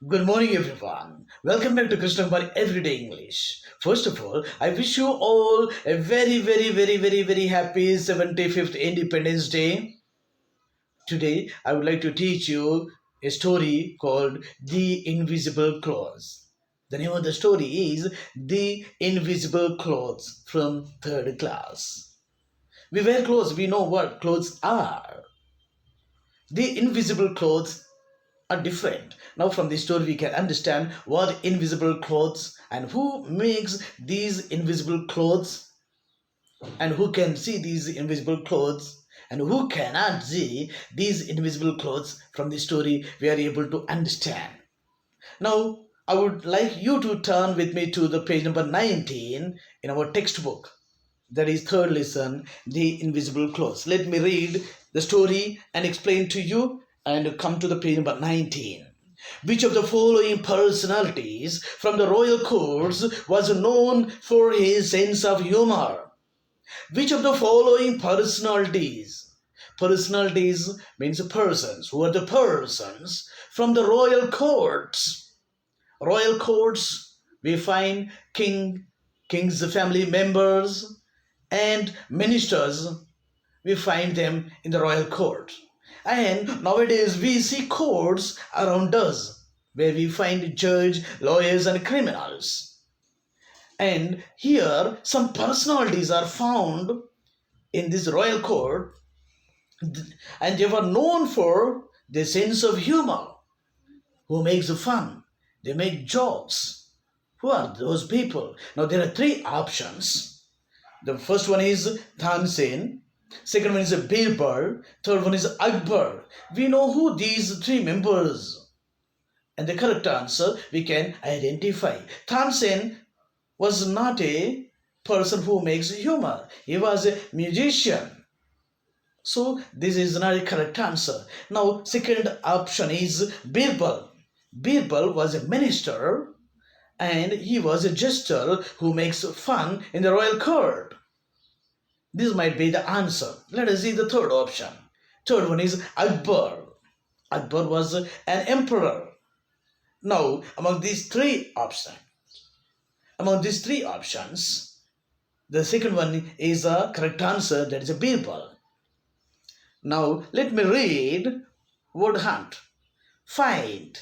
Good morning, everyone. Welcome back to Krishna Kumari Everyday English. First of all, I wish you all a very happy 75th Independence Day. Today, I would like to teach you a story called The Invisible Clothes. The name of the story is The Invisible Clothes from third class. We wear clothes, we know what clothes are. The invisible clothes are different. Now, from this story, we can understand what invisible clothes and who makes these invisible clothes and who can see these invisible clothes and who cannot see these invisible clothes. From this story, we are able to understand. Now, I would like you to turn with me to the page number 19 in our textbook. That is third lesson, The Invisible Clothes. Let me read the story and explain to you and come to the page number 19. Which of the following personalities from the royal courts was known for his sense of humor? Which of the following personalities? Personalities means persons. Who are the persons from the royal courts? Royal courts, we find king's family members, and ministers, we find them in the royal court. And nowadays we see courts around us where we find judge, lawyers, and criminals. And here some personalities are found in this royal court, and they were known for their sense of humor, who makes fun, they make jokes. Who are those people? Now there are three options. The first one is Tansen, second one is Birbal, third one is Akbar. We know who these three members, and the correct answer we can identify. Tansen was not a person who makes humor. He was a musician. So this is not a correct answer. Now second option is Birbal. Birbal was a minister and he was a jester who makes fun in the royal court. This might be the answer. Let us see the third option. Third one is Akbar. Akbar was an emperor. Now, among these three options, the second one is a correct answer, that is a Birbal. Now, let me read word hunt. Find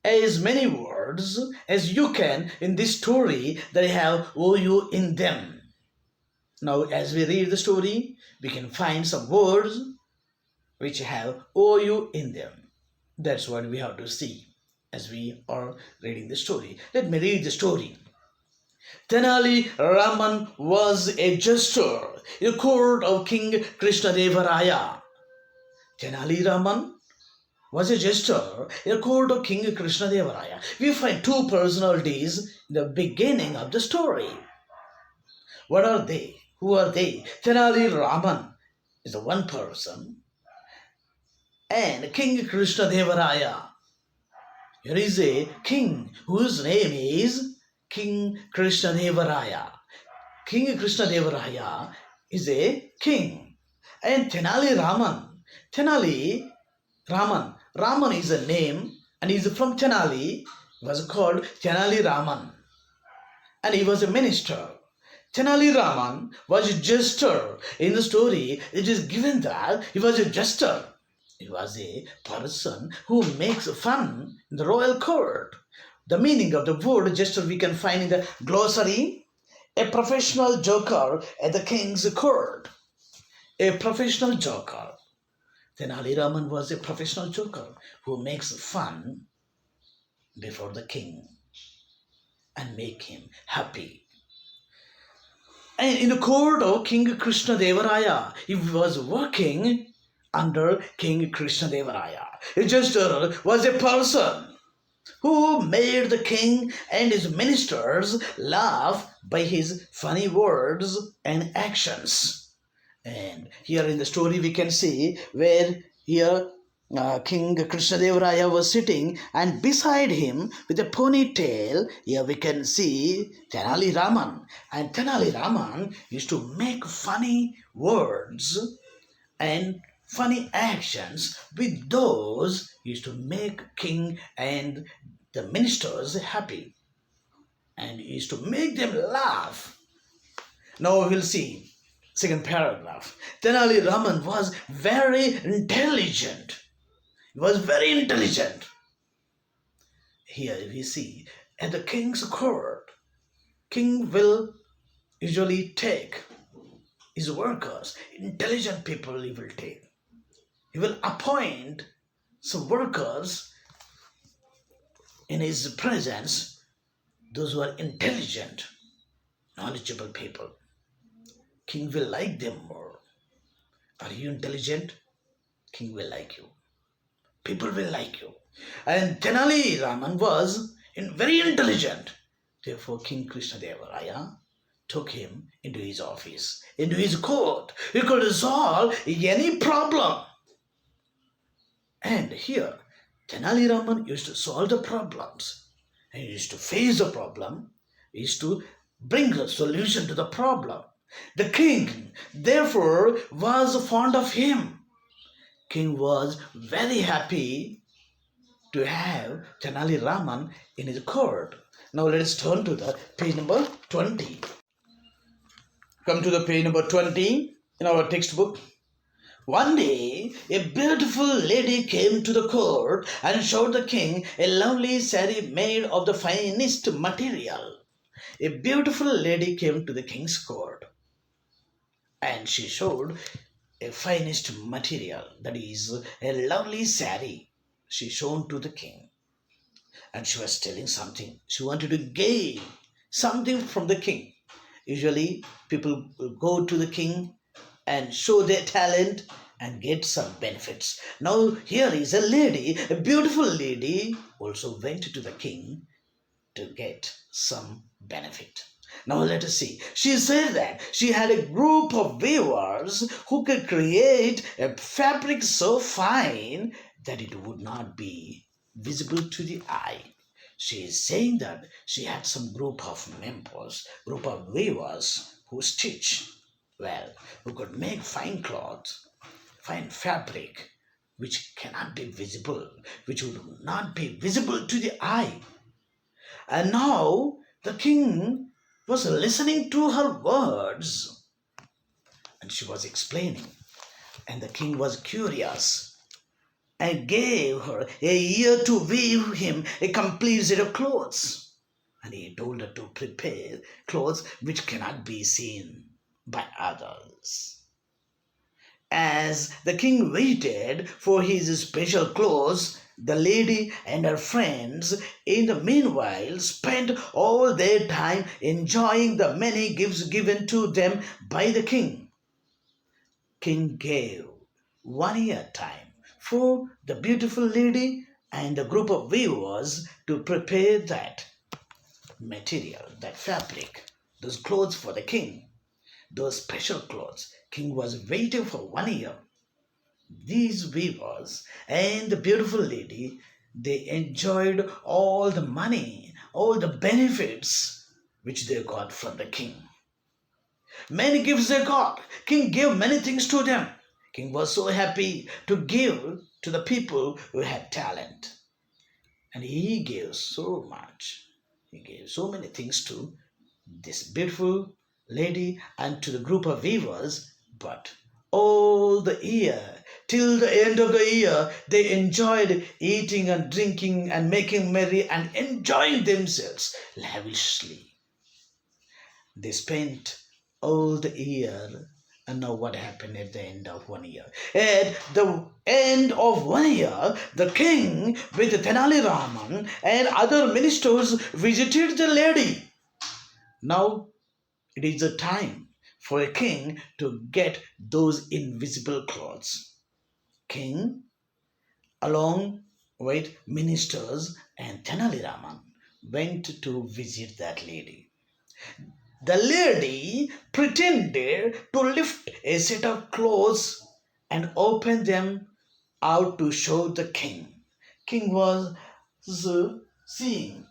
as many words as you can in this story that have OU in them. Now, as we read the story, we can find some words which have OU in them. That's what we have to see as we are reading the story. Let me read the story. Tenali Raman was a jester in the court of King Krishnadevaraya. Tenali Raman was a jester in the court of King Krishnadevaraya. We find two personalities in the beginning of the story. What are they? Who are they? Tenali Raman is the one person, and King Krishnadevaraya. Here is a king whose name is King Krishnadevaraya. King Krishnadevaraya is a king. And Tenali Raman. Tenali Raman. Raman is a name and he is from Tenali. He was called Tenali Raman. And he was a minister. Tenali Raman was a jester. In the story, it is given that he was a jester. He was a person who makes fun in the royal court. The meaning of the word jester we can find in the glossary. A professional joker at the king's court. A professional joker. Tenali Raman was a professional joker who makes fun before the king and make him happy. And in the court of King Krishnadevaraya, he was working under King Krishnadevaraya. A jester was a person who made the king and his ministers laugh by his funny words and actions. And here in the story we can see where here King Krishnadevaraya was sitting, and beside him with a ponytail, here we can see Tenali Raman. And Tenali Raman used to make funny words and funny actions with those he used to make king and the ministers happy and he used to make them laugh. Now we'll see second paragraph. Tenali Raman was very intelligent. He was very intelligent. Here we see at the king's court, king will usually take his workers, intelligent people he will take. He will appoint some workers in his presence, those who are intelligent, knowledgeable people. King will like them more. Are you intelligent? King will like you. People will like you. And Tenali Raman was very intelligent. Therefore, King Krishnadevaraya took him into his office, into his court. He could resolve any problem. And here, Tenali Raman used to solve the problems. And he used to face the problem. He used to bring a solution to the problem. The king, therefore, was fond of him. King was very happy to have Tenali Raman in his court. Now let us turn to the page number 20. Come to the page number 20 in our textbook. One day, a beautiful lady came to the court and showed the king a lovely saree made of the finest material. A beautiful lady came to the king's court and she showed a finest material, that is, a lovely saree. She showed to the king and she was telling something. She wanted to gain something from the king. Usually, people will go to the king and show their talent and get some benefits. Now, here is a lady, a beautiful lady, also went to the king to get some benefit. Now let us see. She said that she had a group of weavers who could create a fabric so fine that it would not be visible to the eye. She is saying that she had some group of members, group of weavers who stitch well, who could make fine cloth, fine fabric, which cannot be visible, which would not be visible to the eye. And now the king was listening to her words and she was explaining. And the king was curious and gave her a year to weave him a complete set of clothes. And he told her to prepare clothes which cannot be seen by others. As the king waited for his special clothes, the lady and her friends in the meanwhile spent all their time enjoying the many gifts given to them by the king. King gave 1 year time for the beautiful lady and the group of weavers to prepare that material, that fabric, those clothes for the king, those special clothes. King was waiting for 1 year. These weavers and the beautiful lady, they enjoyed all the money, all the benefits which they got from the king. Many gifts they got. King gave many things to them. King was so happy to give to the people who had talent. And he gave so much. He gave so many things to this beautiful lady and to the group of weavers, but all the year, till the end of the year, they enjoyed eating and drinking and making merry and enjoying themselves lavishly. They spent all the year, and now what happened at the end of 1 year? At the end of 1 year, the king with Tenali Raman and other ministers visited the lady. Now it is the time for a king to get those invisible clothes. King, along with ministers and Tenali Raman, went to visit that lady. The lady pretended to lift a set of clothes and open them out to show the king. King was seeing,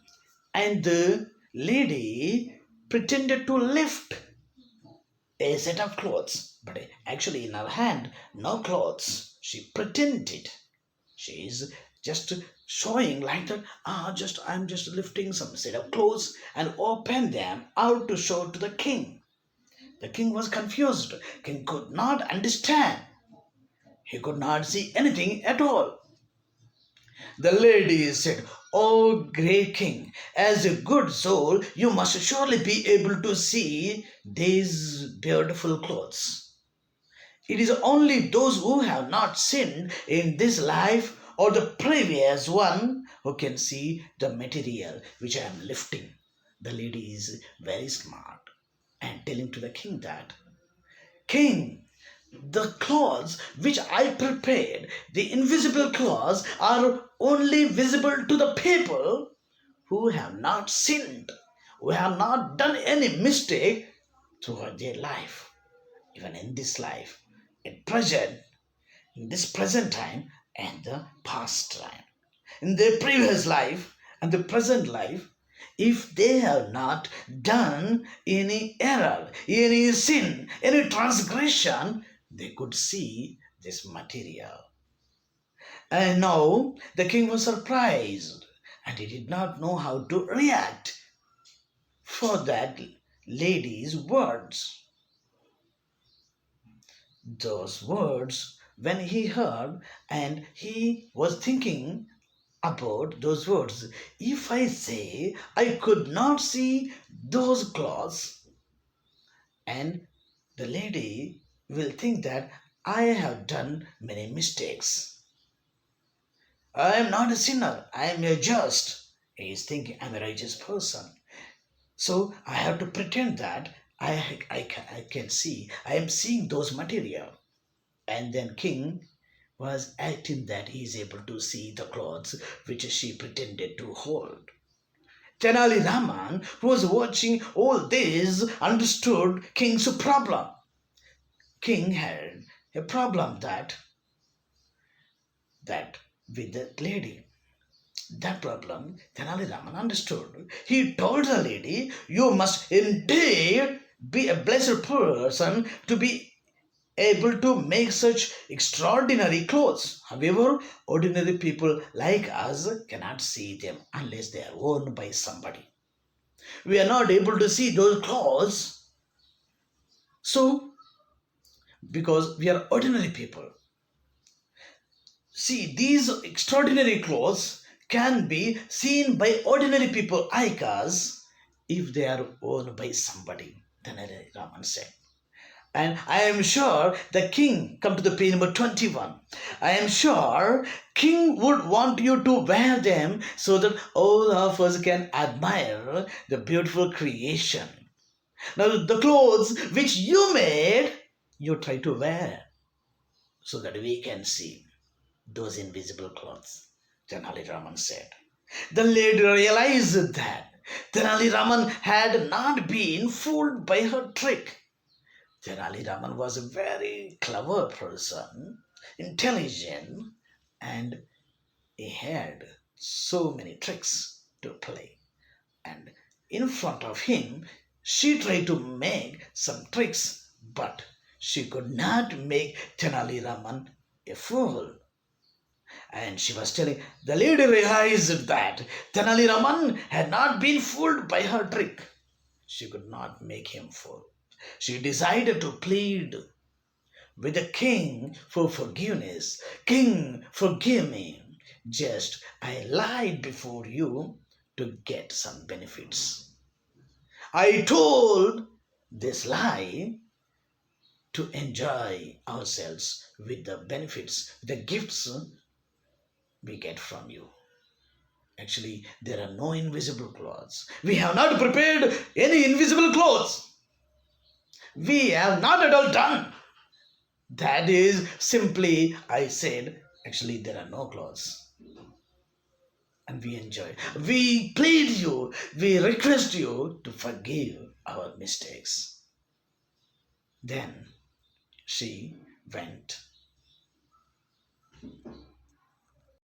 and the lady pretended to lift a set of clothes, but actually in her hand, no clothes. She pretended. She is just showing like that, I'm just lifting some set of clothes and open them out to show to the king. The king was confused. King could not understand. He could not see anything at all. The lady said, "O great king, as a good soul, you must surely be able to see these beautiful clothes. It is only those who have not sinned in this life or the previous one who can see the material which I am lifting." The lady is very smart and telling to the king that, "King, the clothes which I prepared, the invisible clothes, are only visible to the people who have not sinned, who have not done any mistake throughout their life, even in this life, at present, in this present time, and the past time. In their previous life and the present life, if they have not done any error, any sin, any transgression, they could see this material." And now the king was surprised and he did not know how to react for that lady's words. Those words, when he heard, and he was thinking about those words, if I say I could not see those cloths, and the lady will think that I have done many mistakes. I am not a sinner, I am a just. He is thinking I'm a righteous person. So I have to pretend that I can see, I am seeing those material. And then king was acting that he is able to see the clothes which she pretended to hold. Tenali Raman, who was watching all this, understood king's problem. King had a problem that with that lady. That problem Tenali Raman understood. He told the lady, "You must indeed be a blessed person to be able to make such extraordinary clothes. However, ordinary people like us cannot see them unless they are worn by somebody. We are not able to see those clothes, so because we are ordinary people. See, these extraordinary clothes can be seen by ordinary people like us if they are worn by somebody," Dhanari Raman said. And I am sure the king, come to the page number 21. I am sure king would want you to wear them so that all of us can admire the beautiful creation. Now, the clothes which you made, you try to wear so that we can see those invisible clothes, Tenali Raman said. The lady realized that Tenali Raman had not been fooled by her trick. Tenali Raman was a very clever person, intelligent, and he had so many tricks to play. And in front of him, she tried to make some tricks, but she could not make Tenali Raman a fool. And she was telling, the lady realized that Tenali Raman had not been fooled by her trick. She could not make him fool. She decided to plead with the king for forgiveness. "King, forgive me. Just I lied before you to get some benefits. I told this lie to enjoy ourselves with the benefits, the gifts we get from you. Actually, there are no invisible clothes. We have not prepared any invisible clothes. We have not at all done. That is simply, I said, actually, there are no clothes." And we enjoy. We plead you, we request you to forgive our mistakes. Then she went.